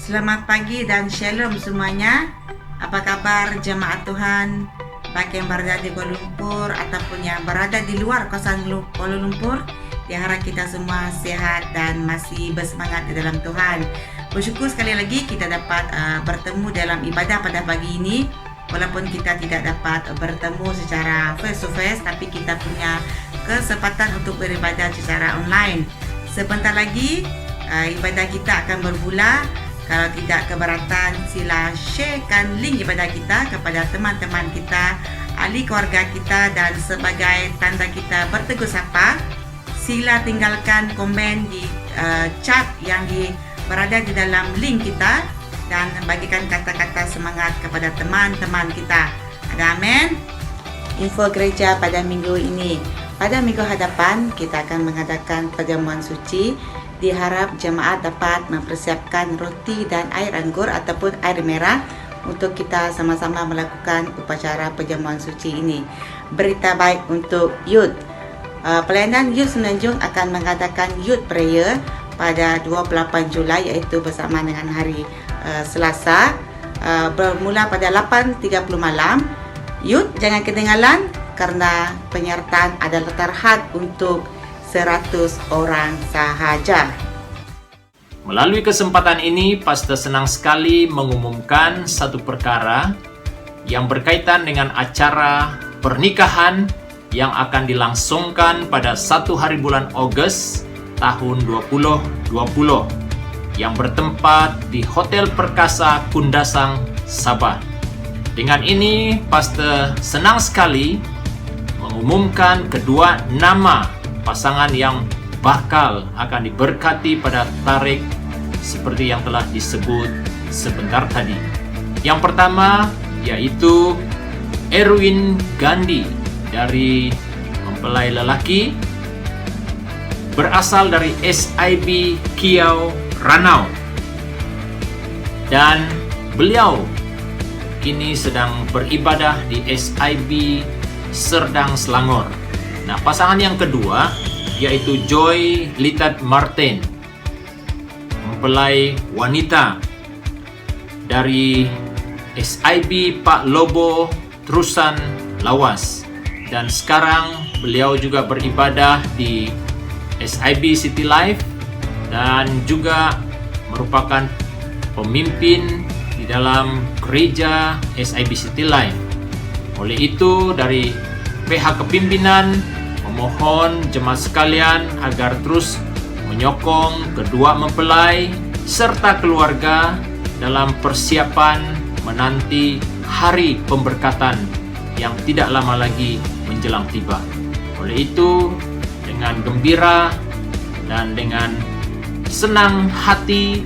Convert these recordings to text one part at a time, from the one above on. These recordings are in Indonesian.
Selamat pagi dan shalom semuanya. Apa kabar jemaat Tuhan, baik yang berada di Kuala Lumpur ataupun yang berada di luar kawasan Kuala Lumpur. Diharap kita semua sehat dan masih bersemangat di dalam Tuhan. Bersyukur sekali lagi kita dapat bertemu dalam ibadah pada pagi ini. Walaupun kita tidak dapat bertemu secara face to face, tapi kita punya kesempatan untuk beribadah secara online. Sebentar lagi ibadah kita akan bermula. Kalau tidak keberatan, sila sharekan link ibadah kita kepada teman-teman kita, ahli keluarga kita, dan sebagai tanda kita bertegur sapa, sila tinggalkan komen di chat yang berada di dalam link kita dan bagikan kata-kata semangat kepada teman-teman kita. Ada amin. Info gereja pada minggu ini. Pada minggu hadapan kita akan mengadakan perjamuan suci. Diharap jemaat dapat mempersiapkan roti dan air anggur ataupun air merah untuk kita sama-sama melakukan upacara perjamuan suci ini. Berita baik untuk youth. Pelayanan Youth Semenanjung akan mengadakan Youth Prayer pada 28 Julai iaitu bersama dengan hari Selasa, bermula pada 8.30 malam. Youth jangan ketinggalan kerana penyertaan adalah terhad untuk 100 orang sahaja. Melalui kesempatan ini, Pastor senang sekali mengumumkan satu perkara yang berkaitan dengan acara pernikahan yang akan dilangsungkan pada 1 hari bulan Ogos tahun 2020 yang bertempat di Hotel Perkasa Kundasang, Sabah. Dengan ini, Pastor senang sekali mengumumkan kedua nama pasangan yang bakal akan diberkati pada tarikh seperti yang telah disebut sebentar tadi. Yang pertama yaitu Erwin Gandhi dari mempelai lelaki berasal dari SIB Kiau Ranau, dan beliau kini sedang beribadah di SIB Serdang Selangor. Nah, pasangan yang kedua yaitu Joy Litat Martin, mempelai wanita dari SIB Pak Lobo Terusan Lawas, dan sekarang beliau juga beribadah di SIB City Life dan juga merupakan pemimpin di dalam gereja SIB City Life. Oleh itu, dari pihak kepimpinan memohon jemaat sekalian agar terus menyokong kedua mempelai serta keluarga dalam persiapan menanti hari pemberkatan yang tidak lama lagi menjelang tiba. Oleh itu, dengan gembira dan dengan senang hati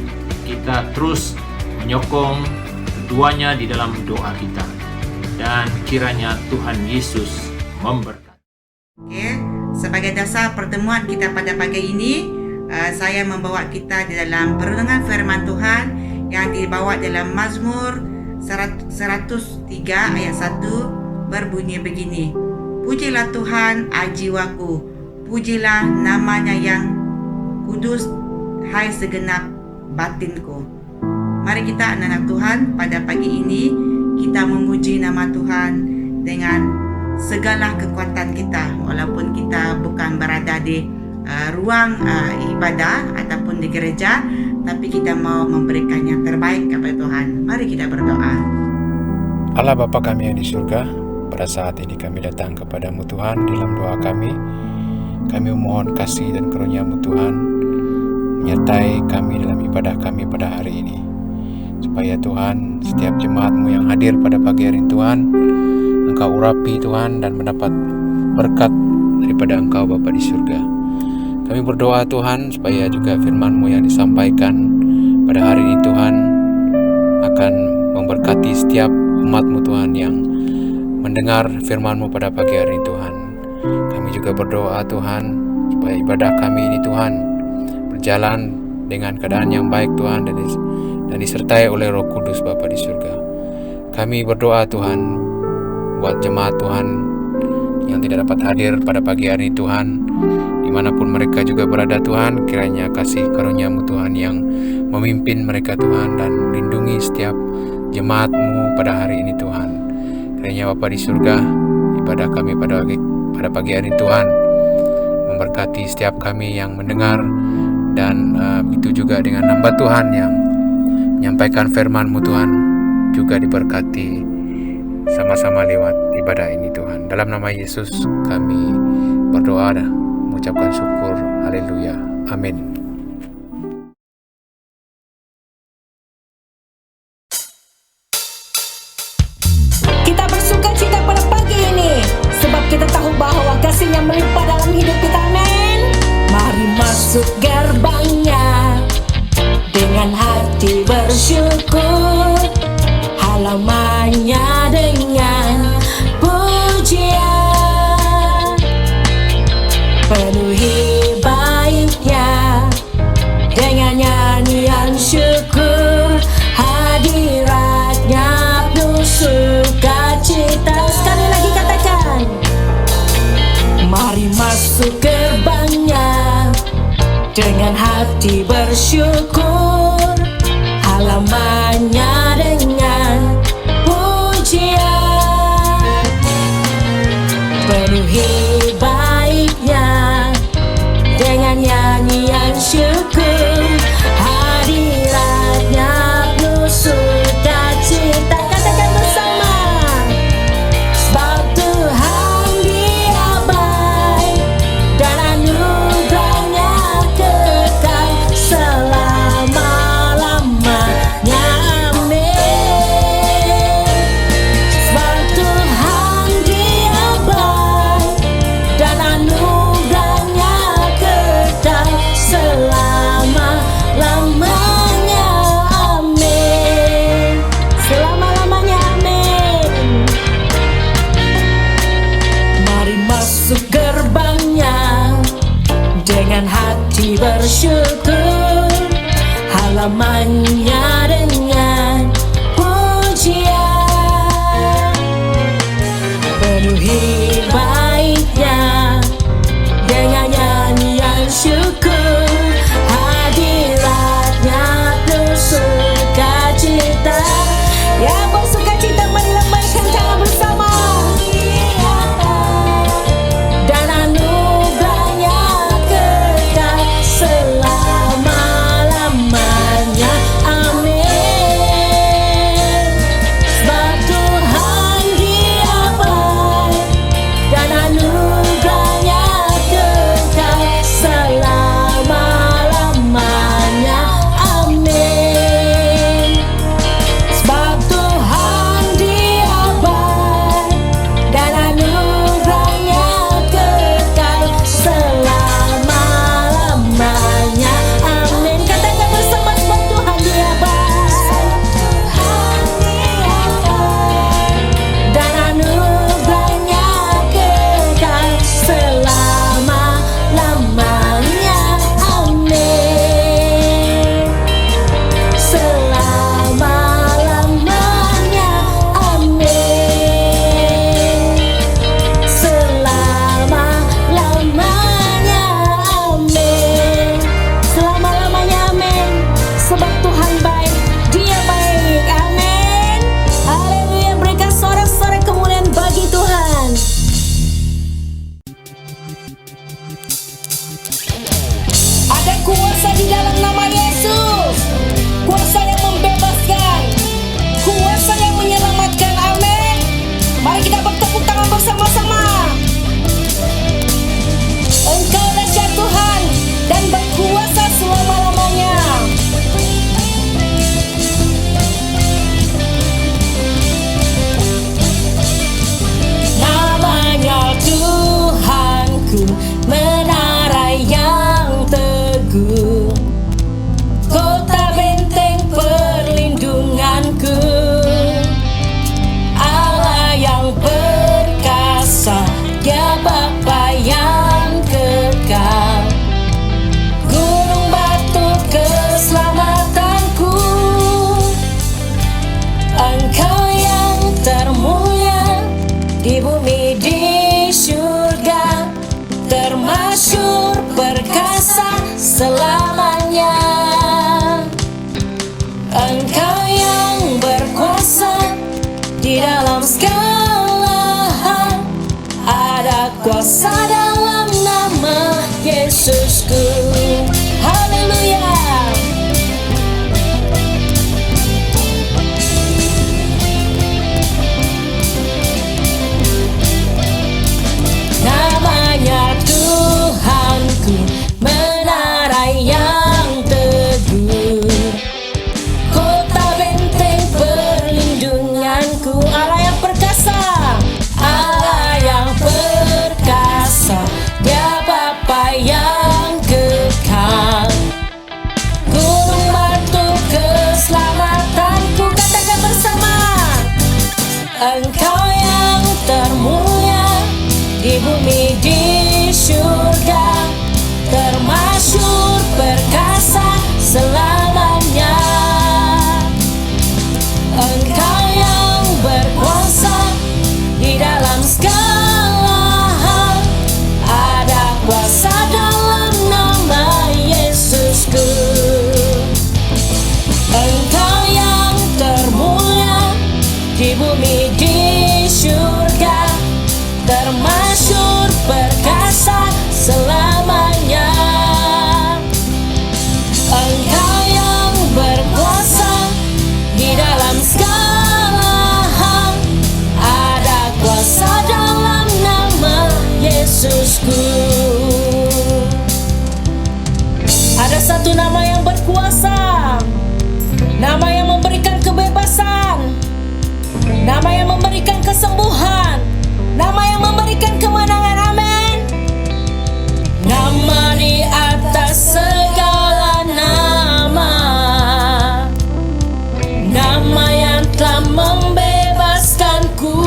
kita terus menyokong keduanya di dalam doa kita, dan kiranya Tuhan Yesus memberkati. Oke, sebagai dasar pertemuan kita pada pagi ini, saya membawa kita di dalam perenungan firman Tuhan yang dibawa dalam Mazmur 103 ayat 1 berbunyi begini. Pujilah Tuhan, jiwaku, pujilah namanya yang kudus, hai segenap batinku. Mari kita anak-anak Tuhan pada pagi ini kita memuji nama Tuhan dengan segala kekuatan kita, walaupun kita bukan berada di ruang ibadah ataupun di gereja, tapi kita mau memberikan yang terbaik kepada Tuhan. Mari kita berdoa. Allah Bapa kami yang di surga, pada saat ini kami datang kepadamu Tuhan dalam doa kami. Kami memohon kasih dan karunia-Mu Tuhan menyertai kami dalam ibadah kami pada hari ini, supaya Tuhan setiap jemaat-Mu yang hadir pada pagi hari ini Tuhan, Engkau urapi Tuhan dan mendapat berkat daripada Engkau Bapa di surga. Kami berdoa Tuhan supaya juga firman-Mu yang disampaikan pada hari ini Tuhan akan memberkati setiap umat-Mu Tuhan yang mendengar firman-Mu pada pagi hari ini Tuhan. Kami juga berdoa Tuhan supaya ibadah kami ini Tuhan berjalan dengan keadaan yang baik Tuhan, dan disertai oleh Roh Kudus Bapa di surga. Kami berdoa Tuhan buat jemaat Tuhan yang tidak dapat hadir pada pagi hari ini Tuhan, dimanapun mereka juga berada Tuhan, kiranya kasih karunia-Mu Tuhan yang memimpin mereka Tuhan, dan lindungi setiap jemaat-Mu pada hari ini Tuhan. Kiranya Bapa di surga, ibadah kami pada pagi hari ini Tuhan memberkati setiap kami yang mendengar, dan begitu juga dengan hamba Tuhan yang menyampaikan firman-Mu Tuhan, juga diberkati sama-sama lewat ibadah ini Tuhan. Dalam nama Yesus kami berdoa dan mengucapkan syukur. Haleluya. Amin. Kita bersuka cita pada pagi ini, sebab kita tahu bahwa kasih-Nya melimpah dalam hidup kita. Amin. Mari masuk gerbangnya dengan hati bersyukur, halamannya dengan pujian, penuhi baiknya dengan nyanyian syukur, hadiratnya penuh sukacita. Sekali lagi katakan, mari masuk gerbangnya dengan hati bersyukur, halamannya dengan pujian, penuhi baiknya dengan nyanyian syukur, hadiratnya penuh sukacita. Katakan bersama, sebab Tuhan Dia baik dan anugerahnya kekal selama-lamanya. Amin. Sebab Tuhan Dia baik dan anugerahnya kekal selama-lamanya. Amin. Selama-lamanya. Amin. Mari masuk gerbangnya dengan hati bersyukur, halamannya dengan pujian, penuhi baiknya dengan nyanyian syukur, hadiratnya penuh sukacita. Ya, bersukacita mari lambaikan tangan bersama. Dan anugerahnya kekal selama-lamanya. Yesusku. Haleluya. Namanya Tuhanku, menara yang teguh, kota benteng perlindunganku, Allah yang perkasa, Allah yang perkasa, Dia Bapa yang kekal, gunung batu keselamatanku. Katakan bersama, Engkau yang termulia di bumi di surga, termasyhur perkasa selamanya. Engkau yang berkuasa di dalam segala hal, ada kuasa dalam nama Yesusku. Engkau yang termulia di bumi di surga, termasyhur perkasa selamanya. Engkau yang berkuasa di dalam segala hal, ada kuasa dalam nama Yesusku. Ada satu nama yang berkuasa, nama yang memberikan kebebasan, nama yang memberikan kesembuhan, nama yang memberikan kemenangan. Amin. Nama di atas segala nama, nama yang telah membebaskanku.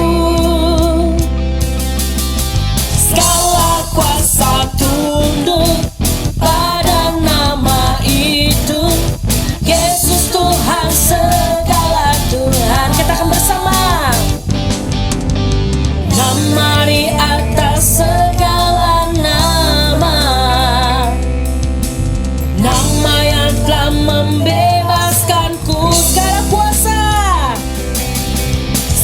Segala kuasa tunduk pada nama itu, Yesus Tuhan segala Tuhan. Katakan bersama, nama di atas segala nama, nama yang telah membebaskanku.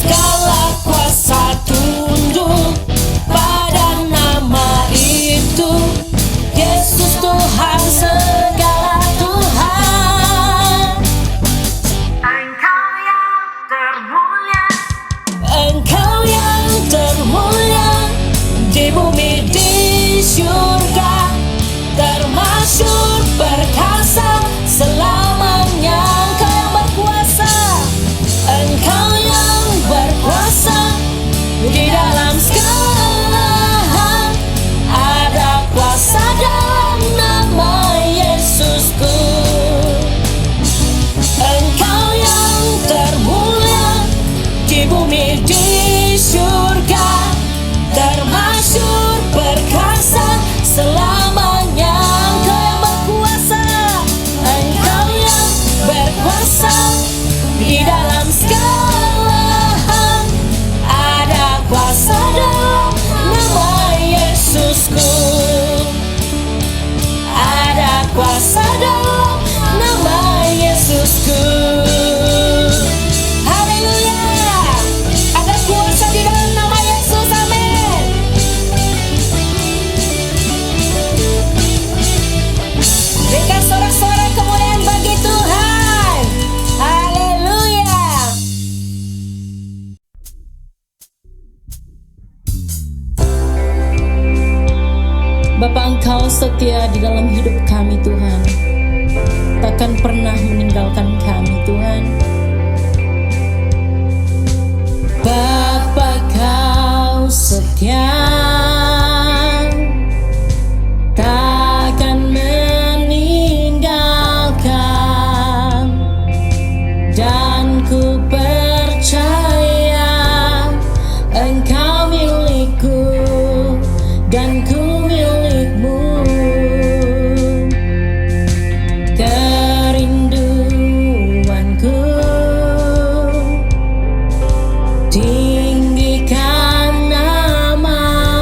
Segala kuasa tunduk pada nama itu, Yesus Tuhan segala Tuhan. Engkau yang termulia, Engkau yang termulia di bumi di surga, termasyhur perkasa selamanya. Engkau yang berkuasa, Engkau yang berkuasa di dalam segala hal, ada kuasa dalam nama Yesusku. Engkau yang termulia di bumi di surga, termasyhur perkasa selamanya. Engkau yang berkuasa, Engkau yang berkuasa di dalam segala hal, ada kuasa dalam nama Yesusku. Ada kuasa dalam nama Yesusku. Haleluya. Ada kuasa di dalam nama Yesus. Amin. Berikan sorak-sorai kemuliaan bagi Tuhan. Haleluya. Bapa, Engkau setia di dalam hidup kami Tuhan, takkan pernah meninggalkan kami Tuhan. Bapa, Kau setia, takkan meninggalkan, dan ku percaya Engkau milikku dan ku milikmu. Kerinduanku tinggikan nama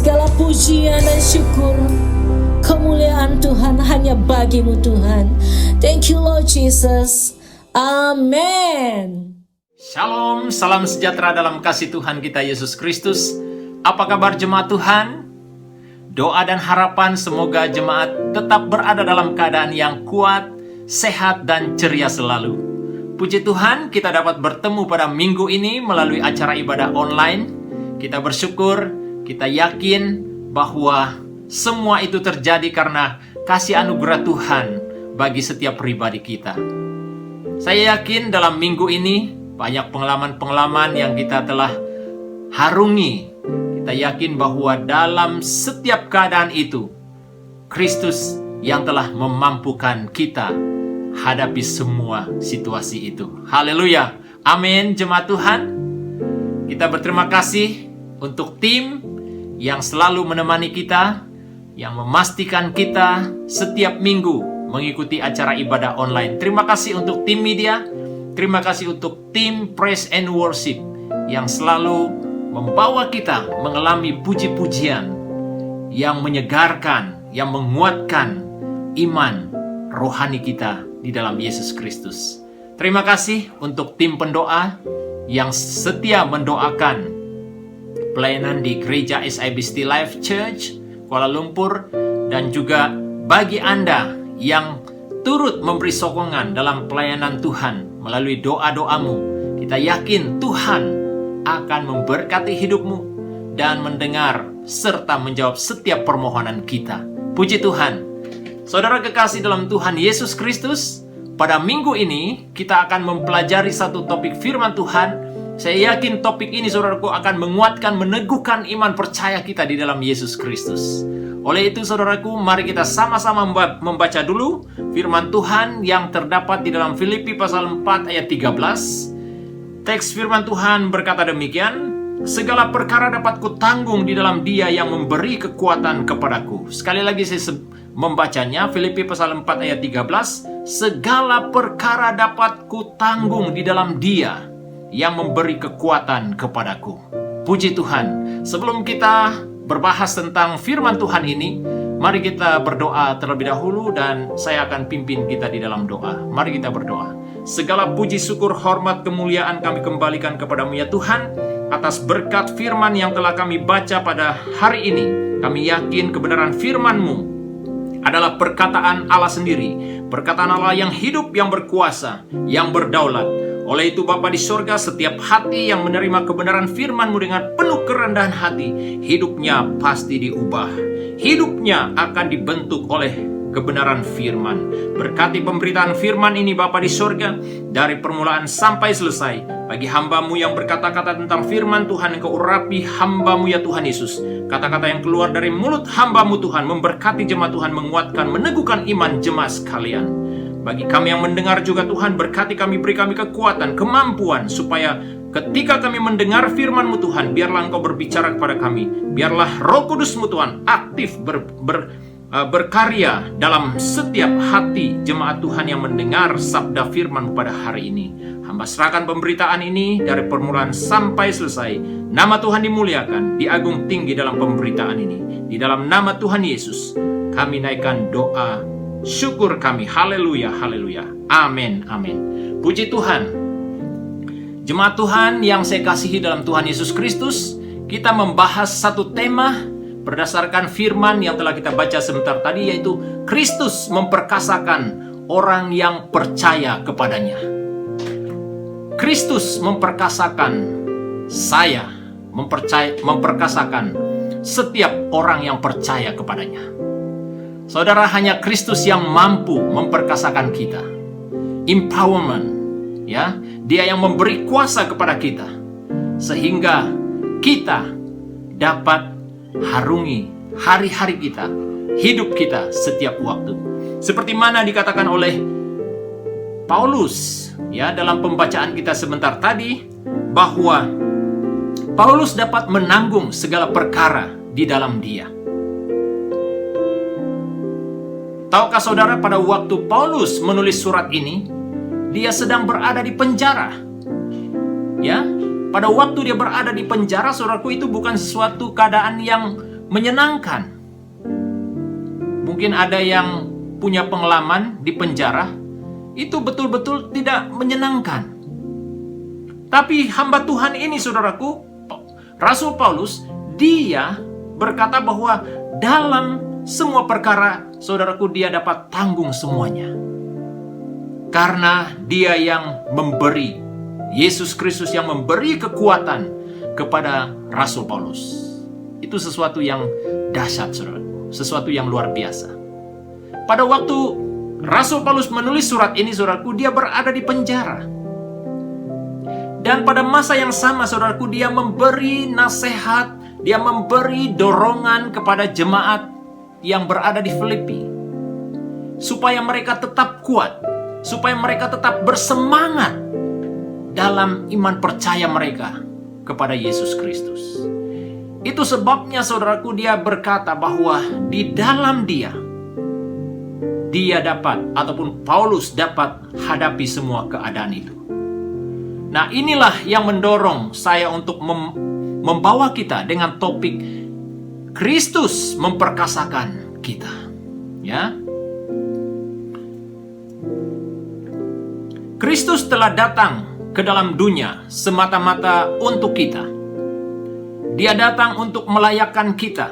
Segala pujian dan syukur, kemuliaan Tuhan hanya bagi-Mu Tuhan. Thank you Lord Jesus. Amen. Shalom, salam sejahtera dalam kasih Tuhan kita Yesus Kristus. Apa kabar jemaat Tuhan? Doa dan harapan semoga jemaat tetap berada dalam keadaan yang kuat, sehat, dan ceria selalu. Puji Tuhan, kita dapat bertemu pada minggu ini melalui acara ibadah online. Kita bersyukur, kita yakin bahwa semua itu terjadi karena kasih anugerah Tuhan bagi setiap pribadi kita. Saya yakin dalam minggu ini banyak pengalaman-pengalaman yang kita telah harungi. Kita yakin bahwa dalam setiap keadaan itu, Kristus yang telah memampukan kita hadapi semua situasi itu. Haleluya. Amin, jemaat Tuhan. Kita berterima kasih untuk tim yang selalu menemani kita, yang memastikan kita setiap minggu mengikuti acara ibadah online. Terima kasih untuk tim media. Terima kasih untuk tim Praise and Worship yang selalu membawa kita mengalami puji-pujian yang menyegarkan, yang menguatkan iman rohani kita di dalam Yesus Kristus. Terima kasih untuk tim pendoa yang setia mendoakan pelayanan di Gereja SIB City Life Church Kuala Lumpur, dan juga bagi Anda yang turut memberi sokongan dalam pelayanan Tuhan melalui doa-doamu. Kita yakin Tuhan akan memberkati hidupmu dan mendengar serta menjawab setiap permohonan kita. Puji Tuhan. Saudara kekasih dalam Tuhan Yesus Kristus, pada minggu ini kita akan mempelajari satu topik firman Tuhan. Saya yakin topik ini saudaraku akan menguatkan, meneguhkan iman percaya kita di dalam Yesus Kristus. Oleh itu saudaraku, mari kita sama-sama membaca dulu firman Tuhan yang terdapat di dalam Filipi pasal 4 ayat 13. Teks firman Tuhan berkata demikian, segala perkara dapat kutanggung di dalam Dia yang memberi kekuatan kepadaku. Sekali lagi saya membacanya, Filipi pasal 4 ayat 13. Segala perkara dapat kutanggung di dalam Dia yang memberi kekuatan kepadaku. Puji Tuhan. Sebelum kita berbahas tentang firman Tuhan ini, mari kita berdoa terlebih dahulu dan saya akan pimpin kita di dalam doa. Mari kita berdoa. Segala puji, syukur, hormat, kemuliaan kami kembalikan kepadamu ya Tuhan, atas berkat firman yang telah kami baca pada hari ini. Kami yakin kebenaran firman-Mu adalah perkataan Allah sendiri, perkataan Allah yang hidup, yang berkuasa, yang berdaulat. Oleh itu Bapa di sorga, setiap hati yang menerima kebenaran firman-Mu dengan penuh kerendahan hati, hidupnya pasti diubah. Hidupnya akan dibentuk oleh kebenaran firman. Berkati pemberitaan firman ini Bapa di sorga, dari permulaan sampai selesai. Bagi hamba-Mu yang berkata-kata tentang firman Tuhan, Engkau urapi hamba-Mu ya Tuhan Yesus. Kata-kata yang keluar dari mulut hamba-Mu Tuhan, memberkati jemaat Tuhan, menguatkan, meneguhkan iman jemaat sekalian. Bagi kami yang mendengar juga Tuhan, berkati kami, beri kami kekuatan, kemampuan, supaya ketika kami mendengar firman-Mu Tuhan, biarlah Engkau berbicara kepada kami. Biarlah Roh Kudus-Mu Tuhan aktif berkarya dalam setiap hati jemaat Tuhan yang mendengar sabda firman-Mu pada hari ini. Hamba serahkan pemberitaan ini dari permulaan sampai selesai. Nama Tuhan dimuliakan, diagung tinggi dalam pemberitaan ini. Di dalam nama Tuhan Yesus, kami naikkan doa syukur kami. Haleluya, haleluya. Amin, amin. Puji Tuhan. Jemaat Tuhan yang saya kasihi dalam Tuhan Yesus Kristus, kita membahas satu tema berdasarkan firman yang telah kita baca sebentar tadi, yaitu Kristus memperkasakan orang yang percaya kepadanya. Kristus memperkasakan saya, memperkasakan setiap orang yang percaya kepadanya. Saudara, hanya Kristus yang mampu memperkasakan kita. Empowerment, ya, Dia yang memberi kuasa kepada kita sehingga kita dapat harungi hari-hari kita, hidup kita setiap waktu. Seperti mana dikatakan oleh Paulus, ya, dalam pembacaan kita sebentar tadi, bahwa Paulus dapat menanggung segala perkara di dalam Dia. Tahukah saudara, pada waktu Paulus menulis surat ini, dia sedang berada di penjara. Ya, pada waktu dia berada di penjara, saudaraku, itu bukan sesuatu keadaan yang menyenangkan. Mungkin ada yang punya pengalaman di penjara, itu betul-betul tidak menyenangkan. Tapi hamba Tuhan ini, saudaraku, Rasul Paulus, dia berkata bahwa dalam semua perkara, saudaraku, dia dapat tanggung semuanya. Karena dia yang memberi, Yesus Kristus yang memberi kekuatan kepada Rasul Paulus. Itu sesuatu yang dahsyat, saudaraku, sesuatu yang luar biasa. Pada waktu Rasul Paulus menulis surat ini, saudaraku, dia berada di penjara. Dan pada masa yang sama, saudaraku, dia memberi nasihat, dia memberi dorongan kepada jemaat yang berada di Filipi, supaya mereka tetap kuat, supaya mereka tetap bersemangat dalam iman percaya mereka kepada Yesus Kristus. Itu sebabnya, saudaraku, dia berkata bahwa di dalam dia dapat, ataupun Paulus dapat hadapi semua keadaan itu. Nah, inilah yang mendorong saya untuk membawa kita dengan topik Kristus memperkasakan kita. Ya. Kristus telah datang ke dalam dunia semata-mata untuk kita. Dia datang untuk melayakkan kita,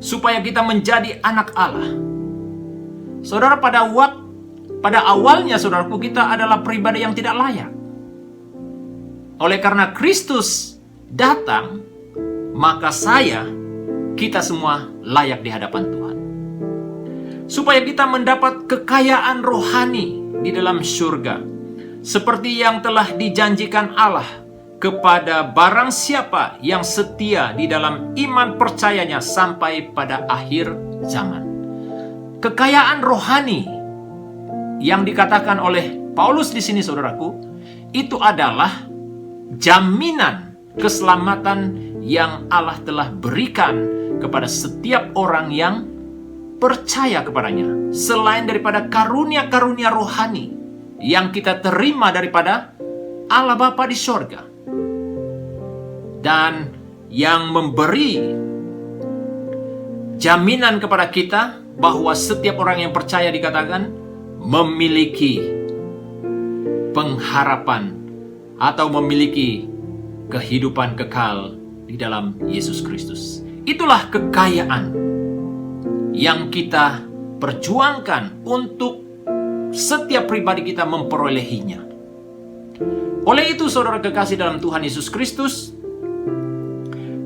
supaya kita menjadi anak Allah. Saudara, pada awalnya, saudaraku, kita adalah pribadi yang tidak layak. Oleh karena Kristus datang, maka kita semua layak di hadapan Tuhan. Supaya kita mendapat kekayaan rohani di dalam surga, seperti yang telah dijanjikan Allah kepada barang siapa yang setia di dalam iman percayanya sampai pada akhir zaman. Kekayaan rohani yang dikatakan oleh Paulus di sini, saudaraku, itu adalah jaminan keselamatan yang Allah telah berikan kepada setiap orang yang percaya kepadanya, selain daripada karunia-karunia rohani yang kita terima daripada Allah Bapa di sorga, dan yang memberi jaminan kepada kita bahwa setiap orang yang percaya, dikatakan, memiliki pengharapan atau memiliki kehidupan kekal di dalam Yesus Kristus. Itulah kekayaan yang kita perjuangkan untuk setiap pribadi kita memperolehinya. Oleh itu, saudara kekasih dalam Tuhan Yesus Kristus,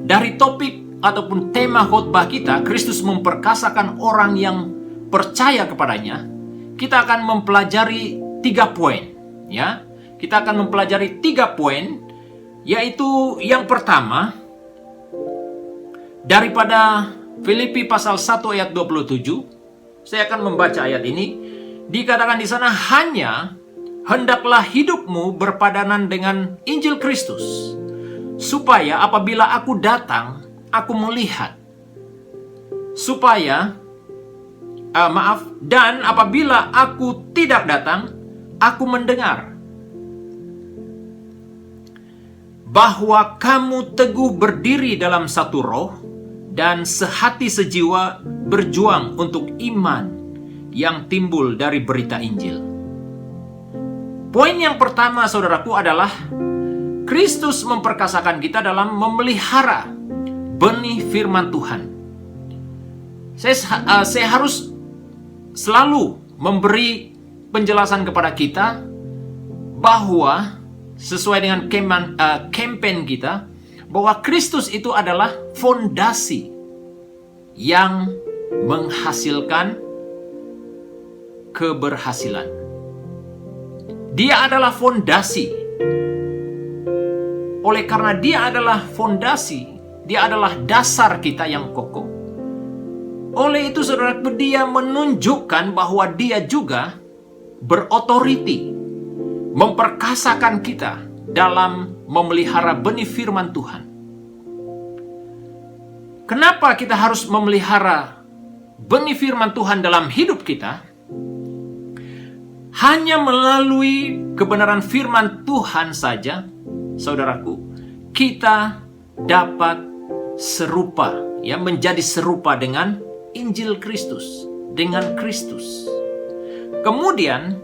dari topik ataupun tema khotbah kita, Kristus memperkasakan orang yang percaya kepadanya, kita akan mempelajari 3 poin. Ya, kita akan mempelajari 3 poin, yaitu yang pertama, daripada Filipi pasal 1 ayat 27, saya akan membaca ayat ini. Dikatakan di sana, hanya hendaklah hidupmu berpadanan dengan Injil Kristus, supaya apabila aku datang, aku melihat. Dan apabila aku tidak datang, aku mendengar. Bahwa kamu teguh berdiri dalam satu roh, dan sehati sejiwa berjuang untuk iman yang timbul dari berita Injil. Poin yang pertama, saudaraku, adalah Kristus memperkasakan kita dalam memelihara benih firman Tuhan. Saya harus selalu memberi penjelasan kepada kita bahwa sesuai dengan campaign kita, bahwa Kristus itu adalah fondasi yang menghasilkan keberhasilan. Dia adalah fondasi. Oleh karena dia adalah fondasi, dia adalah dasar kita yang kokoh. Oleh itu, saudara, dia menunjukkan bahwa dia juga berotoriti, memperkasakan kita dalam memelihara benih firman Tuhan. Kenapa kita harus memelihara benih firman Tuhan dalam hidup kita? Hanya melalui kebenaran firman Tuhan saja, saudaraku, kita dapat serupa, ya, menjadi serupa dengan Injil Kristus, dengan Kristus. Kemudian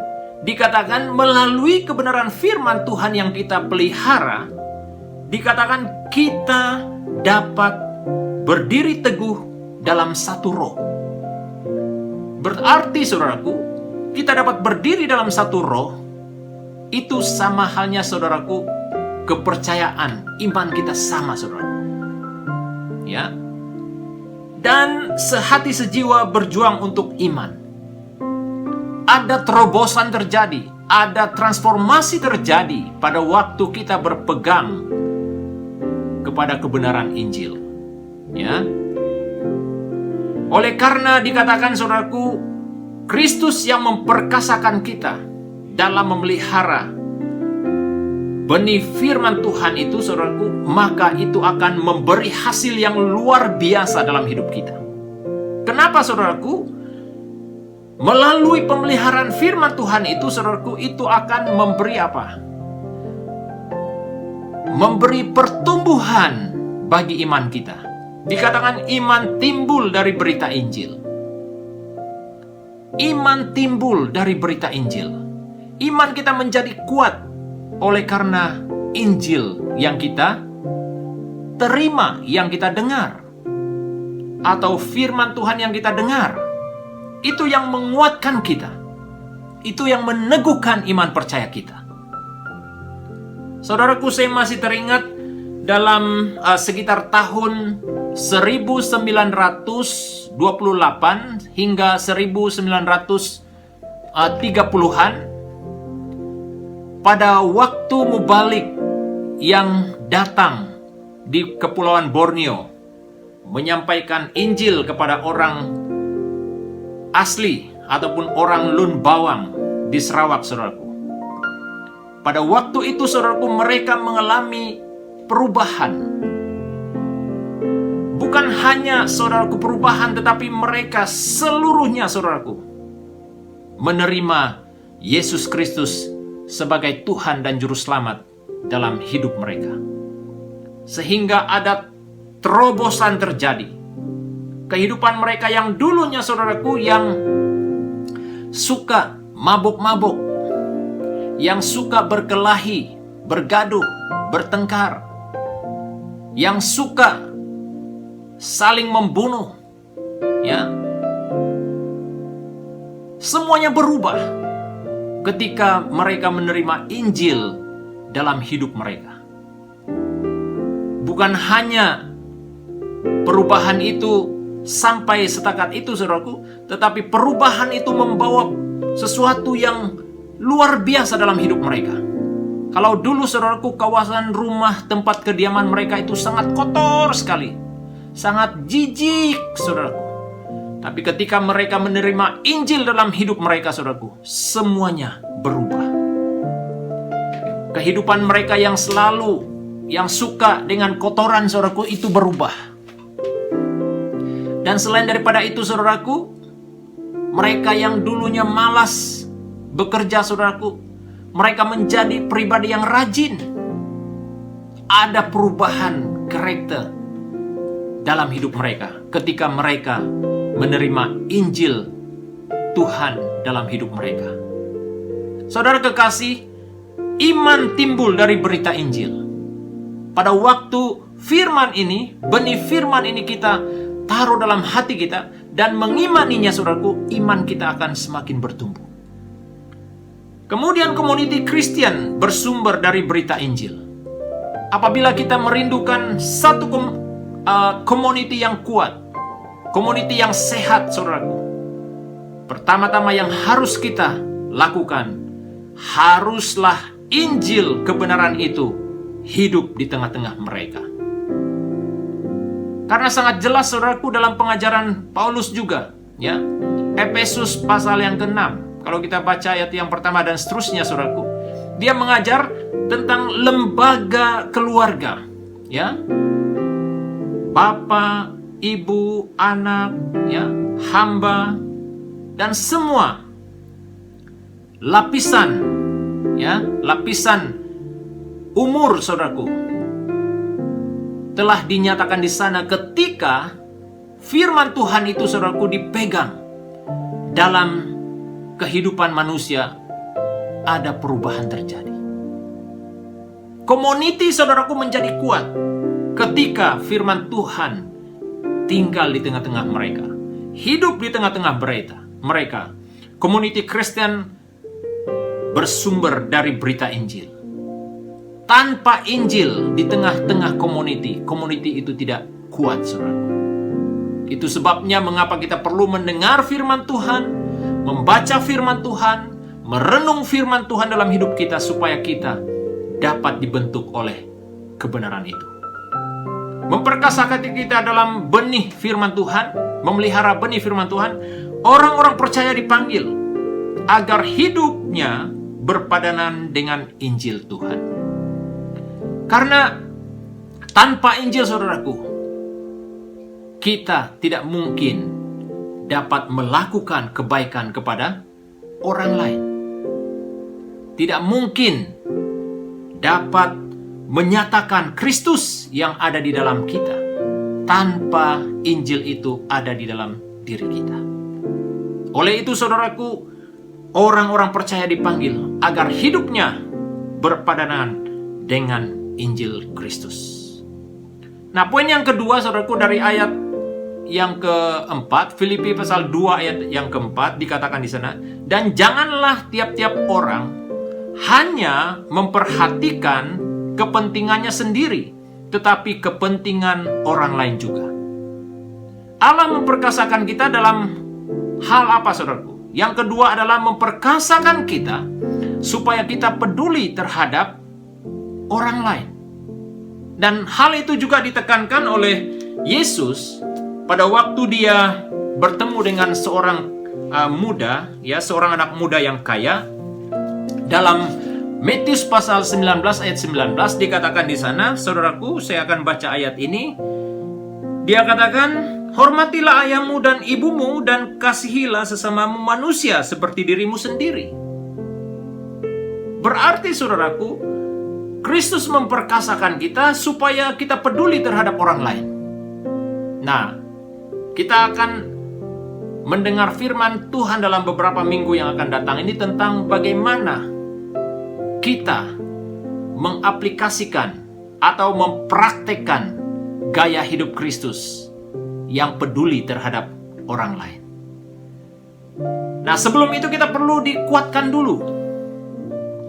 dikatakan melalui kebenaran firman Tuhan yang kita pelihara, dikatakan kita dapat berdiri teguh dalam satu roh. Berarti saudaraku, kita dapat berdiri dalam satu roh. Itu sama halnya saudaraku, kepercayaan, iman kita sama saudaraku. Ya. Dan sehati sejiwa berjuang untuk iman. Ada terobosan terjadi, ada transformasi terjadi pada waktu kita berpegang kepada kebenaran Injil. Ya. Oleh karena dikatakan saudaraku, Kristus yang memperkasakan kita dalam memelihara benih firman Tuhan itu saudaraku, maka itu akan memberi hasil yang luar biasa dalam hidup kita. Kenapa saudaraku? Melalui pemeliharaan firman Tuhan itu saudaraku, itu akan memberi apa? Memberi pertumbuhan bagi iman kita. Dikatakan iman timbul dari berita Injil. Iman timbul dari berita Injil. Iman kita menjadi kuat oleh karena Injil yang kita terima, yang kita dengar, atau firman Tuhan yang kita dengar. Itu yang menguatkan kita. Itu yang meneguhkan iman percaya kita. Saudaraku, saya masih teringat dalam sekitar tahun 1928 hingga 1930-an, pada waktu mubalik yang datang di Kepulauan Borneo menyampaikan Injil kepada orang asli ataupun orang Lun Bawang di Sarawak, saudaraku. Pada waktu itu, saudaraku, mereka mengalami perubahan. Bukan hanya, saudaraku, perubahan, tetapi mereka seluruhnya, saudaraku, menerima Yesus Kristus sebagai Tuhan dan Juru Selamat dalam hidup mereka. Sehingga ada terobosan terjadi. Kehidupan mereka yang dulunya, saudaraku, yang suka mabuk-mabuk, yang suka berkelahi, bergaduh, bertengkar, yang suka saling membunuh, ya, semuanya berubah ketika mereka menerima Injil dalam hidup mereka. Bukan hanya perubahan itu sampai setakat itu, saudaraku, tetapi perubahan itu membawa sesuatu yang luar biasa dalam hidup mereka. Kalau dulu, saudaraku, kawasan rumah tempat kediaman mereka itu sangat kotor sekali, sangat jijik, saudaraku. Tapi ketika mereka menerima Injil dalam hidup mereka, saudaraku, semuanya berubah. Kehidupan mereka yang selalu, yang suka dengan kotoran, saudaraku, itu berubah. Dan selain daripada itu, saudaraku, mereka yang dulunya malas bekerja, saudaraku, mereka menjadi pribadi yang rajin. Ada perubahan karakter dalam hidup mereka ketika mereka menerima Injil Tuhan dalam hidup mereka. Saudara kekasih, iman timbul dari berita Injil. Pada waktu firman ini, benih firman ini kita taruh dalam hati kita dan mengimaninya, saudaraku, iman kita akan semakin bertumbuh. Kemudian komuniti Kristen bersumber dari berita Injil. Apabila kita merindukan satu komuniti yang kuat, komuniti yang sehat, saudaraku, pertama-tama yang harus kita lakukan, haruslah Injil kebenaran itu hidup di tengah-tengah mereka. Karena sangat jelas, saudaraku, dalam pengajaran Paulus juga, ya, Efesus pasal yang ke-6, kalau kita baca ayat yang pertama dan seterusnya, saudaraku, dia mengajar tentang lembaga keluarga, ya, bapa, ibu, anak, ya, hamba, dan semua lapisan, ya, lapisan umur, saudaraku, telah dinyatakan di sana ketika firman Tuhan itu, saudaraku, dipegang dalam kehidupan manusia, ada perubahan terjadi. Community, saudaraku, menjadi kuat ketika firman Tuhan tinggal di tengah-tengah mereka, hidup di tengah-tengah mereka. Community Kristen bersumber dari berita Injil. Tanpa Injil di tengah-tengah community itu tidak kuat, saudaraku. Itu sebabnya mengapa kita perlu mendengar firman Tuhan, membaca firman Tuhan, merenung firman Tuhan dalam hidup kita, supaya kita dapat dibentuk oleh kebenaran itu. Memperkasa hati kita dalam benih firman Tuhan, memelihara benih firman Tuhan. Orang-orang percaya dipanggil agar hidupnya berpadanan dengan Injil Tuhan. Karena tanpa Injil, saudaraku, kita tidak mungkin dapat melakukan kebaikan kepada orang lain. Tidak mungkin dapat menyatakan Kristus yang ada di dalam kita tanpa Injil itu ada di dalam diri kita. Oleh itu, saudaraku, orang-orang percaya dipanggil agar hidupnya berpadanan dengan Injil Kristus. Nah, poin yang kedua, saudaraku, dari ayat yang keempat, Filipi pasal 2 ayat yang keempat, dikatakan di sana, dan janganlah tiap-tiap orang hanya memperhatikan kepentingannya sendiri, tetapi kepentingan orang lain juga. Allah memperkasakan kita dalam hal apa, saudaraku? Yang kedua adalah memperkasakan kita supaya kita peduli terhadap orang lain. Dan hal itu juga ditekankan oleh Yesus pada waktu dia bertemu dengan seorang seorang anak muda yang kaya. Dalam Matius pasal 19 ayat 19 dikatakan di sana, saudaraku, saya akan baca ayat ini. Dia katakan, hormatilah ayahmu dan ibumu dan kasihilah sesamamu manusia seperti dirimu sendiri. Berarti, saudaraku, Kristus memperkasakan kita supaya kita peduli terhadap orang lain. Nah, kita akan mendengar firman Tuhan dalam beberapa minggu yang akan datang ini tentang bagaimana kita mengaplikasikan atau mempraktekkan gaya hidup Kristus yang peduli terhadap orang lain. Nah, sebelum itu kita perlu dikuatkan dulu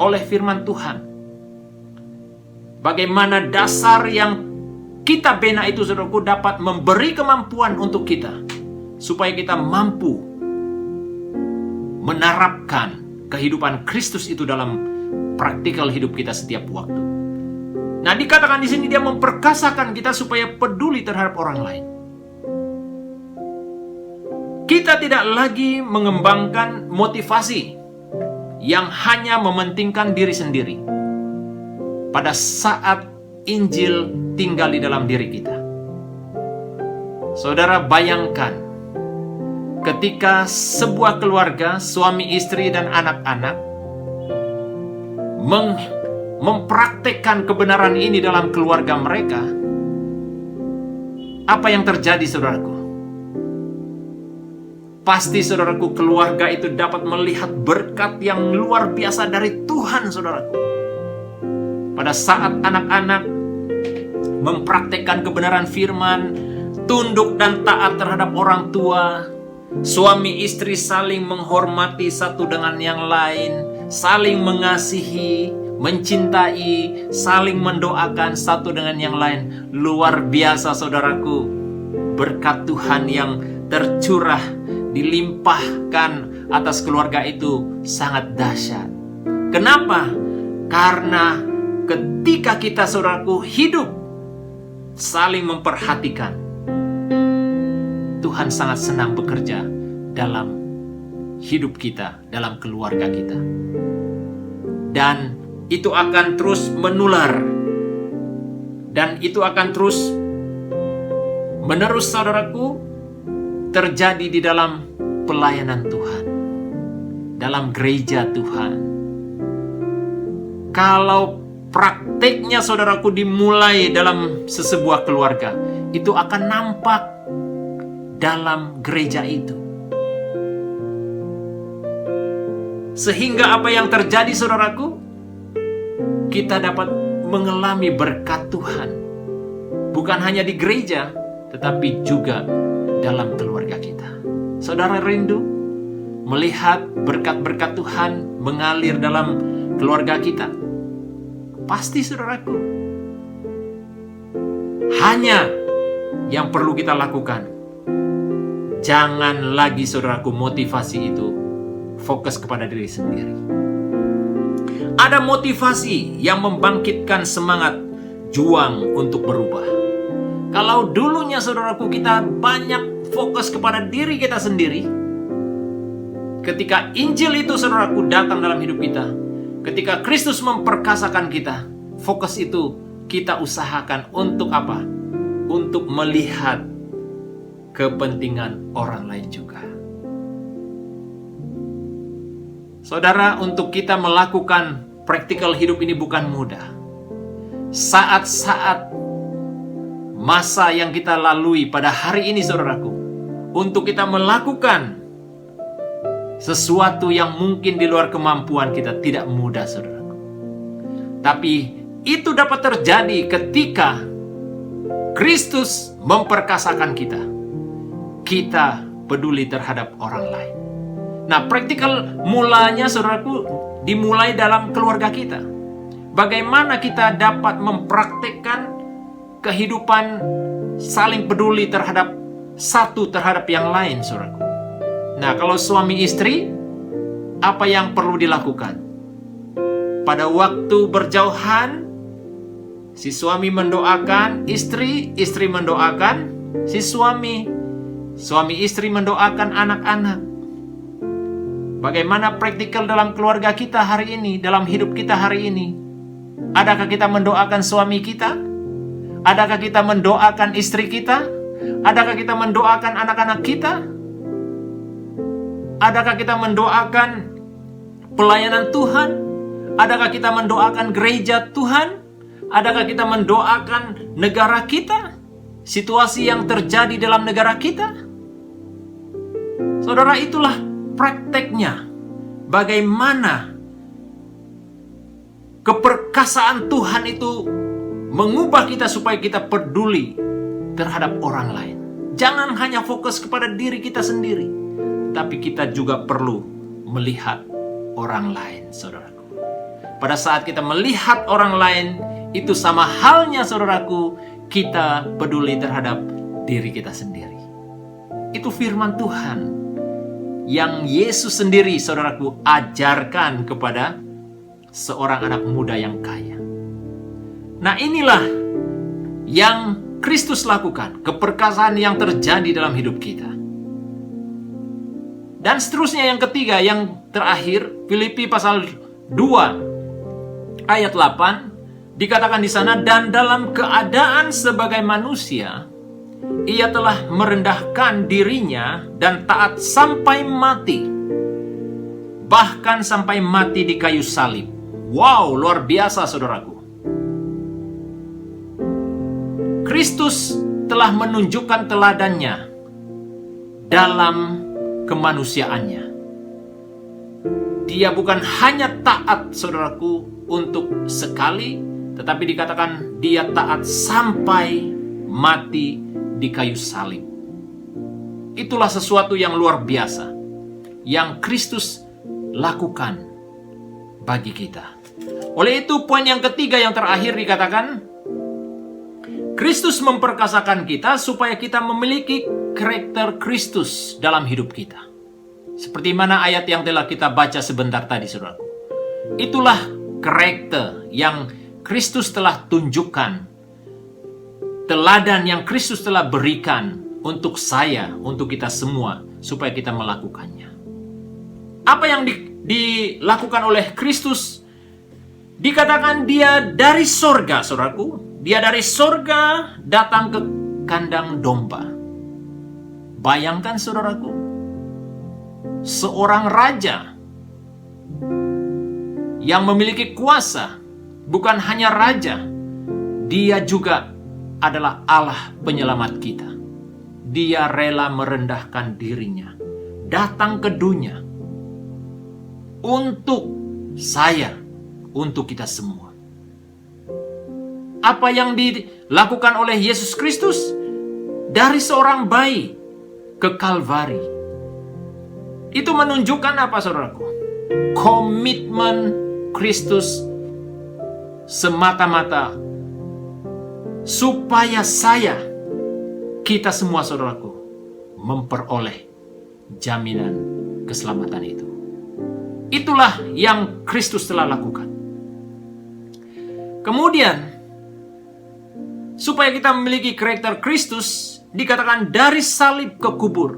oleh firman Tuhan. Bagaimana dasar yang kita bina itu, saudaraku, dapat memberi kemampuan untuk kita supaya kita mampu menerapkan kehidupan Kristus itu dalam praktikal hidup kita setiap waktu. Nah, dikatakan di sini dia memperkasakan kita supaya peduli terhadap orang lain. Kita tidak lagi mengembangkan motivasi yang hanya mementingkan diri sendiri pada saat Injil tinggal di dalam diri kita. Saudara, bayangkan ketika sebuah keluarga, suami, istri, dan anak-anak mempraktekkan kebenaran ini dalam keluarga mereka, apa yang terjadi, saudaraku? Pasti, saudaraku, keluarga itu dapat melihat berkat yang luar biasa dari Tuhan, saudaraku. Pada saat anak-anak mempraktekkan kebenaran firman, tunduk dan taat terhadap orang tua, suami istri saling menghormati satu dengan yang lain, saling mengasihi, mencintai, saling mendoakan satu dengan yang lain. Luar biasa, saudaraku. Berkat Tuhan yang tercurah, dilimpahkan atas keluarga itu sangat dahsyat. Kenapa? Karena ketika kita, saudaraku, hidup saling memperhatikan, Tuhan sangat senang bekerja dalam hidup kita, dalam keluarga kita. Dan itu akan terus menular. Dan itu akan terus menerus, saudaraku, terjadi di dalam pelayanan Tuhan, dalam gereja Tuhan. Kalau prakteknya saudaraku dimulai dalam sesebuah keluarga, itu akan nampak dalam gereja itu. Sehingga apa yang terjadi saudaraku, kita dapat mengalami berkat Tuhan. Bukan hanya di gereja, tetapi juga dalam keluarga kita. Saudara rindu melihat berkat-berkat Tuhan mengalir dalam keluarga kita? Pasti saudaraku. Hanya yang perlu kita lakukan, jangan lagi saudaraku motivasi itu fokus kepada diri sendiri. Ada motivasi yang membangkitkan semangat juang untuk berubah. Kalau dulunya saudaraku kita banyak fokus kepada diri kita sendiri, ketika Injil itu saudaraku datang dalam hidup kita, ketika Kristus memperkasakan kita, fokus itu kita usahakan untuk apa? Untuk melihat kepentingan orang lain juga. Saudara, untuk kita melakukan praktikal hidup ini bukan mudah. Saat-saat masa yang kita lalui pada hari ini saudaraku, untuk kita melakukan sesuatu yang mungkin di luar kemampuan kita tidak mudah saudaraku. Tapi itu dapat terjadi ketika Kristus memperkasakan kita. Kita peduli terhadap orang lain. Nah, praktikal mulanya saudaraku dimulai dalam keluarga kita. Bagaimana kita dapat mempraktikkan kehidupan saling peduli terhadap satu terhadap yang lain saudaraku. Nah, kalau suami istri, apa yang perlu dilakukan? Pada waktu berjauhan, si suami mendoakan istri, istri mendoakan si suami, suami istri mendoakan anak-anak. Bagaimana praktikal dalam keluarga kita hari ini, dalam hidup kita hari ini? Adakah kita mendoakan suami kita? Adakah kita mendoakan istri kita? Adakah kita mendoakan anak-anak kita? Adakah kita mendoakan pelayanan Tuhan? Adakah kita mendoakan gereja Tuhan? Adakah kita mendoakan negara kita? Situasi yang terjadi dalam negara kita? Saudara, itulah prakteknya. Bagaimana keperkasaan Tuhan itu mengubah kita supaya kita peduli terhadap orang lain. Jangan hanya fokus kepada diri kita sendiri, tapi kita juga perlu melihat orang lain, saudaraku. Pada saat kita melihat orang lain, itu sama halnya, saudaraku, kita peduli terhadap diri kita sendiri. Itu firman Tuhan yang Yesus sendiri, saudaraku, ajarkan kepada seorang anak muda yang kaya. Nah, inilah yang Kristus lakukan, keperkasaan yang terjadi dalam hidup kita. Dan seterusnya yang ketiga, yang terakhir, Filipi pasal 2 ayat 8 dikatakan di sana, dan dalam keadaan sebagai manusia ia telah merendahkan dirinya dan taat sampai mati, bahkan sampai mati di kayu salib. Wow, luar biasa saudaraku. Kristus telah menunjukkan teladannya dalam kemanusiaannya. Dia bukan hanya taat, saudaraku, untuk sekali, tetapi dikatakan dia taat sampai mati di kayu salib. Itulah sesuatu yang luar biasa yang Kristus lakukan bagi kita. Oleh itu, poin yang ketiga yang terakhir dikatakan, Kristus memperkasakan kita supaya kita memiliki karakter Kristus dalam hidup kita. Seperti mana ayat yang telah kita baca sebentar tadi, saudaraku. Itulah karakter yang Kristus telah tunjukkan. Teladan yang Kristus telah berikan untuk saya, untuk kita semua, supaya kita melakukannya. Apa yang dilakukan oleh Kristus? Dikatakan dia dari sorga, saudaraku. Dia dari sorga datang ke kandang domba. Bayangkan, saudaraku, seorang raja yang memiliki kuasa, bukan hanya Raja, Dia juga adalah Allah penyelamat kita. Dia rela merendahkan dirinya, datang ke dunia untuk saya, untuk kita semua. Apa yang dilakukan oleh Yesus Kristus dari seorang bayi ke Kalvari, itu menunjukkan apa, saudaraku? Komitmen Kristus semata-mata supaya kita semua, saudaraku, memperoleh jaminan keselamatan itu. Itulah yang Kristus telah lakukan. Kemudian, supaya kita memiliki karakter Kristus, dikatakan dari salib ke kubur.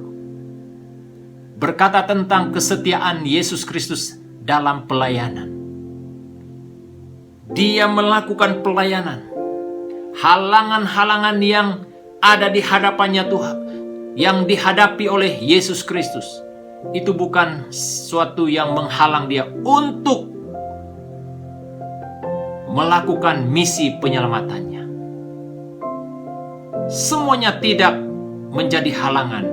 Berkata tentang kesetiaan Yesus Kristus dalam pelayanan. Dia melakukan pelayanan. Halangan-halangan yang ada di hadapannya Tuhan, yang dihadapi oleh Yesus Kristus, itu bukan sesuatu yang menghalang dia untuk melakukan misi penyelamatannya. Semuanya tidak menjadi halangan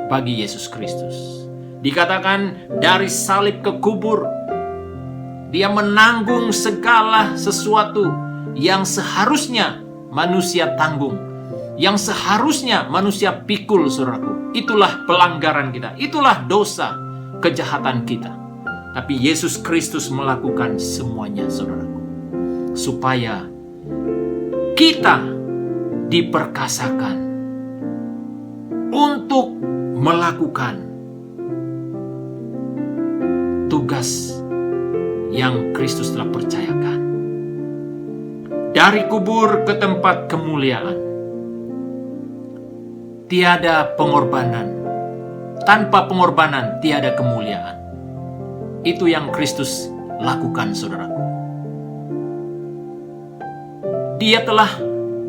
bagi Yesus Kristus. Dikatakan dari salib ke kubur, dia menanggung segala sesuatu yang seharusnya manusia tanggung, yang seharusnya manusia pikul, saudaraku. Itulah pelanggaran kita, itulah dosa, kejahatan kita. Tapi Yesus Kristus melakukan semuanya, saudaraku, supaya kita diperkasakan untuk melakukan tugas yang Kristus telah percayakan. Dari kubur ke tempat kemuliaan. Tiada pengorbanan. Tanpa pengorbanan tiada kemuliaan. Itu yang Kristus lakukan, saudaraku. Dia telah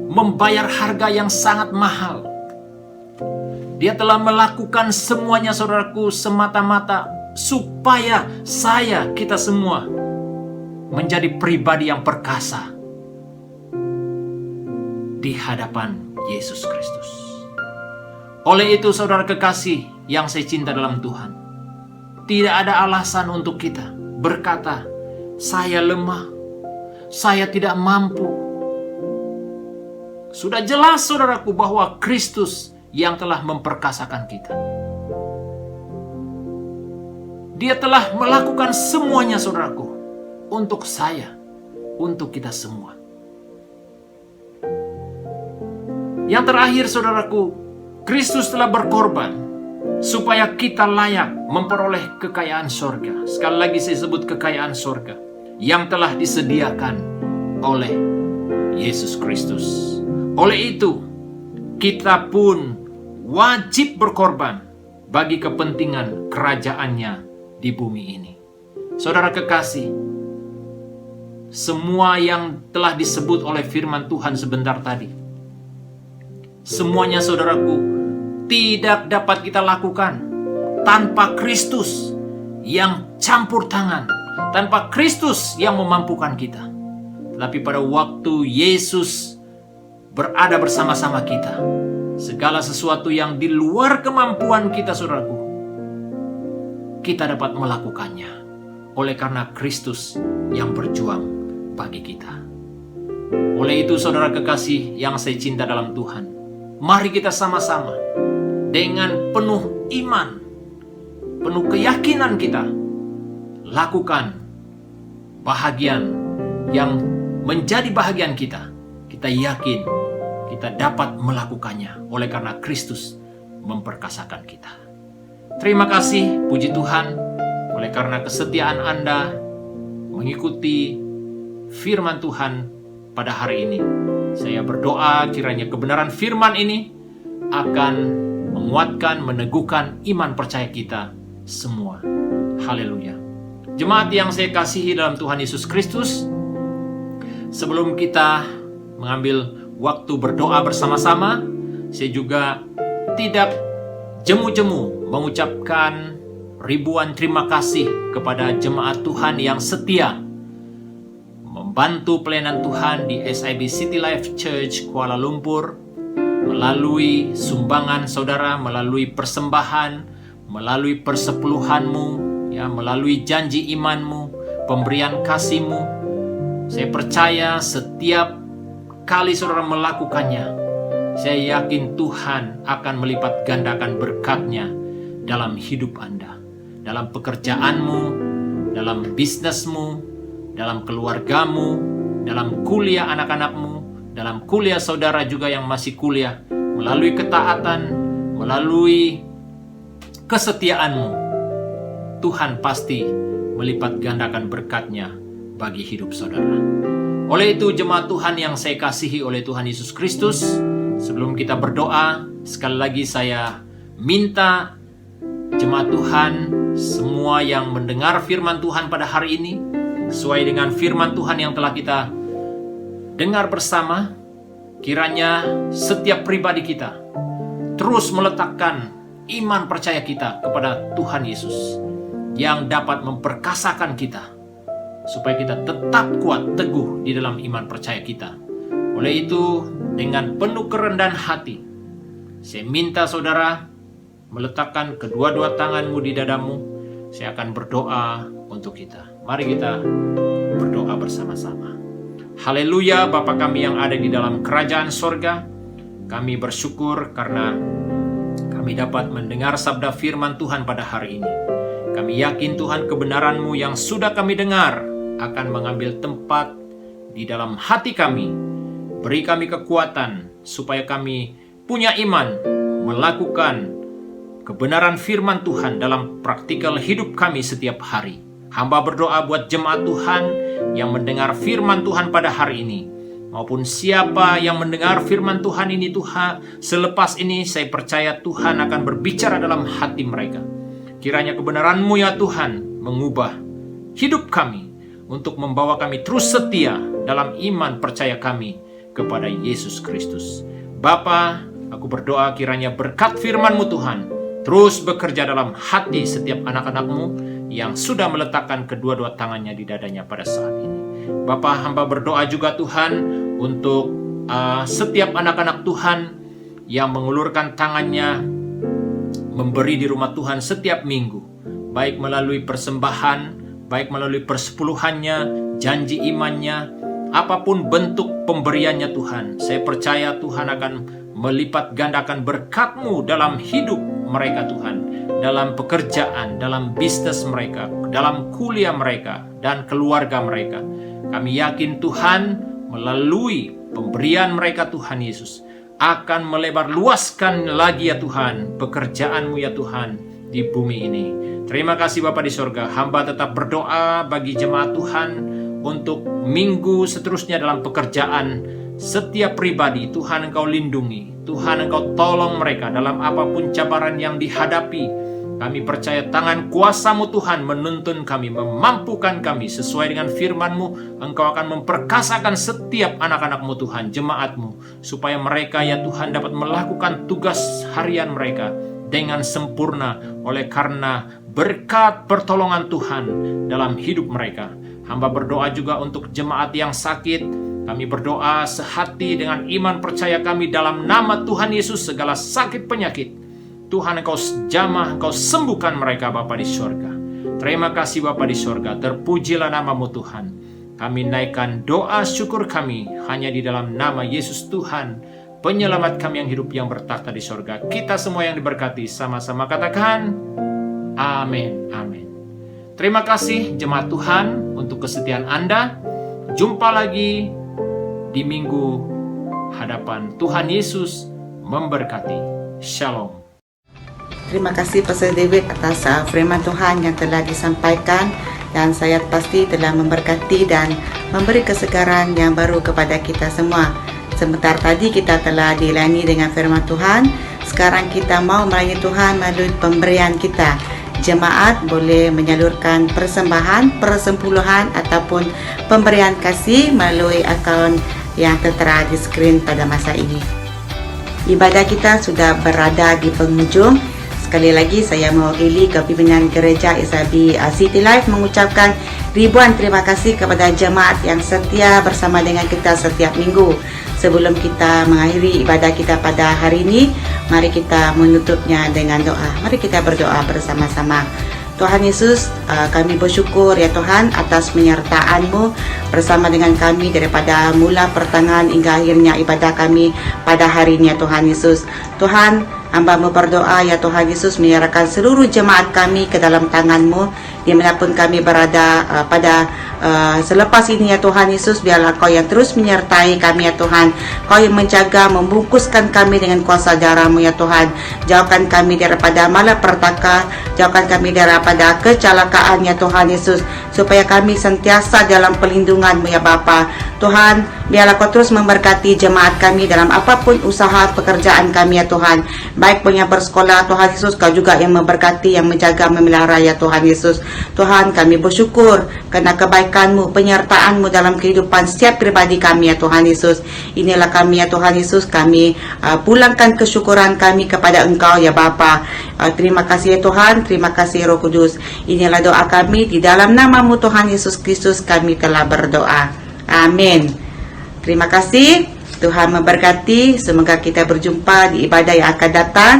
membayar harga yang sangat mahal. Dia telah melakukan semuanya, saudaraku, semata-mata supaya kita semua menjadi pribadi yang perkasa di hadapan Yesus Kristus. Oleh itu, saudara kekasih yang saya cinta dalam Tuhan, tidak ada alasan untuk kita berkata, saya lemah, saya tidak mampu. Sudah jelas, saudaraku, bahwa Kristus yang telah memperkasakan kita. Dia telah melakukan semuanya, saudaraku, untuk saya, untuk kita semua. Yang terakhir, saudaraku, Kristus telah berkorban supaya kita layak memperoleh kekayaan sorga. Sekali lagi saya sebut kekayaan sorga yang telah disediakan oleh Yesus Kristus. Oleh itu, kita pun wajib berkorban bagi kepentingan kerajaannya di bumi ini. Saudara kekasih, semua yang telah disebut oleh firman Tuhan sebentar tadi, semuanya, saudaraku, tidak dapat kita lakukan tanpa Kristus yang campur tangan, tanpa Kristus yang memampukan kita. Tetapi pada waktu Yesus berada bersama-sama kita, segala sesuatu yang di luar kemampuan kita, saudaraku, kita dapat melakukannya oleh karena Kristus yang berjuang bagi kita. Oleh itu, saudara kekasih yang saya cinta dalam Tuhan, mari kita sama-sama dengan penuh iman, penuh keyakinan kita lakukan bahagian yang menjadi bahagian kita. Kita yakin kita dapat melakukannya oleh karena Kristus memperkasakan kita. Terima kasih, puji Tuhan, oleh karena kesetiaan Anda mengikuti firman Tuhan pada hari ini. Saya berdoa kiranya kebenaran firman ini akan menguatkan, meneguhkan iman percaya kita semua. Haleluya. Jemaat yang saya kasihi dalam Tuhan Yesus Kristus, sebelum kita mengambil waktu berdoa bersama-sama, saya juga tidak jemu-jemu mengucapkan ribuan terima kasih kepada jemaat Tuhan yang setia membantu pelayanan Tuhan di SIB City Life Church Kuala Lumpur melalui sumbangan saudara, melalui persembahan, melalui persepuluhanmu, ya, melalui janji imanmu, pemberian kasihmu. Saya percaya setiap kali saudara melakukannya, saya yakin Tuhan akan melipat gandakan berkat-Nya dalam hidup Anda, dalam pekerjaanmu, dalam bisnismu, dalam keluargamu, dalam kuliah anak-anakmu, dalam kuliah saudara juga yang masih kuliah, melalui ketaatan, melalui kesetiaanmu, Tuhan pasti melipat gandakan berkat-Nya bagi hidup saudara. Oleh itu, jemaat Tuhan yang saya kasihi oleh Tuhan Yesus Kristus, sebelum kita berdoa, sekali lagi saya minta jemaat Tuhan semua yang mendengar firman Tuhan pada hari ini, sesuai dengan firman Tuhan yang telah kita dengar bersama, kiranya setiap pribadi kita terus meletakkan iman percaya kita kepada Tuhan Yesus yang dapat memperkasakan kita supaya kita tetap kuat teguh di dalam iman percaya kita. Oleh itu, dengan penuh kerendahan hati, saya minta saudara meletakkan kedua-dua tanganmu di dadamu. Saya akan berdoa untuk kita. Mari kita berdoa bersama-sama. Haleluya, Bapa kami yang ada di dalam kerajaan sorga, kami bersyukur karena kami dapat mendengar sabda firman Tuhan pada hari ini. Kami yakin Tuhan kebenaran-Mu yang sudah kami dengar akan mengambil tempat di dalam hati kami. Beri kami kekuatan supaya kami punya iman melakukan kebenaran firman Tuhan dalam praktikal hidup kami setiap hari. Hamba berdoa buat jemaat Tuhan yang mendengar firman Tuhan pada hari ini, maupun siapa yang mendengar firman Tuhan ini Tuhan, selepas ini saya percaya Tuhan akan berbicara dalam hati mereka. Kiranya kebenaran-Mu ya Tuhan mengubah hidup kami untuk membawa kami terus setia dalam iman percaya kami kepada Yesus Kristus. Bapa, aku berdoa kiranya berkat firman-Mu Tuhan terus bekerja dalam hati setiap anak-anak-Mu yang sudah meletakkan kedua-dua tangannya di dadanya pada saat ini. Bapa, hamba berdoa juga Tuhan untuk setiap anak-anak Tuhan yang mengulurkan tangannya memberi di rumah Tuhan setiap minggu, baik melalui persembahan, baik melalui persepuluhannya, janji imannya, apapun bentuk pemberiannya Tuhan. Saya percaya Tuhan akan melipat gandakan berkat-Mu dalam hidup mereka Tuhan, dalam pekerjaan, dalam bisnis mereka, dalam kuliah mereka, dan keluarga mereka. Kami yakin Tuhan melalui pemberian mereka Tuhan Yesus akan melebar luaskan lagi ya Tuhan pekerjaan-Mu ya Tuhan di bumi ini. Terima kasih Bapa di sorga. Hamba tetap berdoa bagi jemaat Tuhan untuk minggu seterusnya dalam pekerjaan. Setiap pribadi Tuhan Engkau lindungi, Tuhan Engkau tolong mereka dalam apapun cabaran yang dihadapi. Kami percaya tangan kuasa-Mu Tuhan menuntun kami, memampukan kami sesuai dengan firman-Mu. Engkau akan memperkasakan setiap anak-anak-Mu Tuhan, jemaat-Mu, supaya mereka ya Tuhan dapat melakukan tugas harian mereka dengan sempurna oleh karena berkat pertolongan Tuhan dalam hidup mereka. Hamba berdoa juga untuk jemaat yang sakit. Kami berdoa sehati dengan iman percaya kami dalam nama Tuhan Yesus, segala sakit penyakit Tuhan Engkau jamah, Engkau sembuhkan mereka Bapa di sorga. Terima kasih Bapa di sorga, terpujilah nama-Mu Tuhan. Kami naikkan doa syukur kami hanya di dalam nama Yesus Tuhan, penyelamat kami yang hidup yang bertakhta di sorga. Kita semua yang diberkati sama-sama katakan amin, amin. Terima kasih jemaat Tuhan untuk kesetiaan Anda. Jumpa lagi di minggu hadapan. Tuhan Yesus memberkati. Shalom. Terima kasih Pastor David atas firman Tuhan yang telah disampaikan, dan saya pasti telah memberkati dan memberi kesegaran yang baru kepada kita semua. Sebentar tadi kita telah dilayani dengan firman Tuhan. Sekarang kita mau melayani Tuhan melalui pemberian kita. Jemaat boleh menyalurkan persembahan, persepuluhan ataupun pemberian kasih melalui akaun yang tertera di skrin pada masa ini. Ibadah kita sudah berada di penghujung. sekali lagi saya mewakili kepimpinan Gereja SIB City Life mengucapkan ribuan terima kasih kepada jemaat yang setia bersama dengan kita setiap minggu. Sebelum kita mengakhiri ibadah kita pada hari ini, mari kita menutupnya dengan doa. Mari kita berdoa bersama-sama. Tuhan Yesus, kami bersyukur ya Tuhan atas penyertaan-Mu bersama dengan kami daripada mula pertengahan hingga akhirnya ibadah kami pada hari ini ya Tuhan Yesus. Tuhan, hamba-Mu berdoa ya Tuhan Yesus menyerahkan seluruh jemaat kami ke dalam tangan-Mu dimanapun kami berada pada selepas ini ya Tuhan Yesus. Biarlah Kau yang terus menyertai kami ya Tuhan. Kau yang menjaga, membungkuskan kami dengan kuasa darah-Mu ya Tuhan. Jauhkan kami daripada malapetaka, jauhkan kami daripada kecelakaan ya Tuhan Yesus, supaya kami sentiasa dalam pelindungan-Mu ya Bapa. Tuhan, biarlah Kau terus memberkati jemaat kami dalam apapun usaha pekerjaan kami ya Tuhan. Baik pun yang bersekolah Tuhan Yesus, Kau juga yang memberkati, yang menjaga, memelihara ya Tuhan Yesus. Tuhan, kami bersyukur karena kebaikan-Mu, penyertaan-Mu dalam kehidupan setiap pribadi kami ya Tuhan Yesus. Inilah kami ya Tuhan Yesus, kami pulangkan kesyukuran kami kepada Engkau ya Bapa. Terima kasih ya Tuhan, terima kasih Roh Kudus. Inilah doa kami di dalam nama-Mu Tuhan Yesus Kristus kami telah berdoa. Amin. Terima kasih. Tuhan memberkati. Semoga kita berjumpa di ibadah yang akan datang.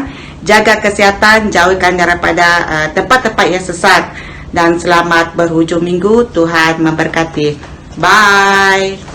Jaga kesihatan, jauhkan daripada tempat-tempat yang sesat. Dan selamat berhujung minggu. Tuhan memberkati. Bye.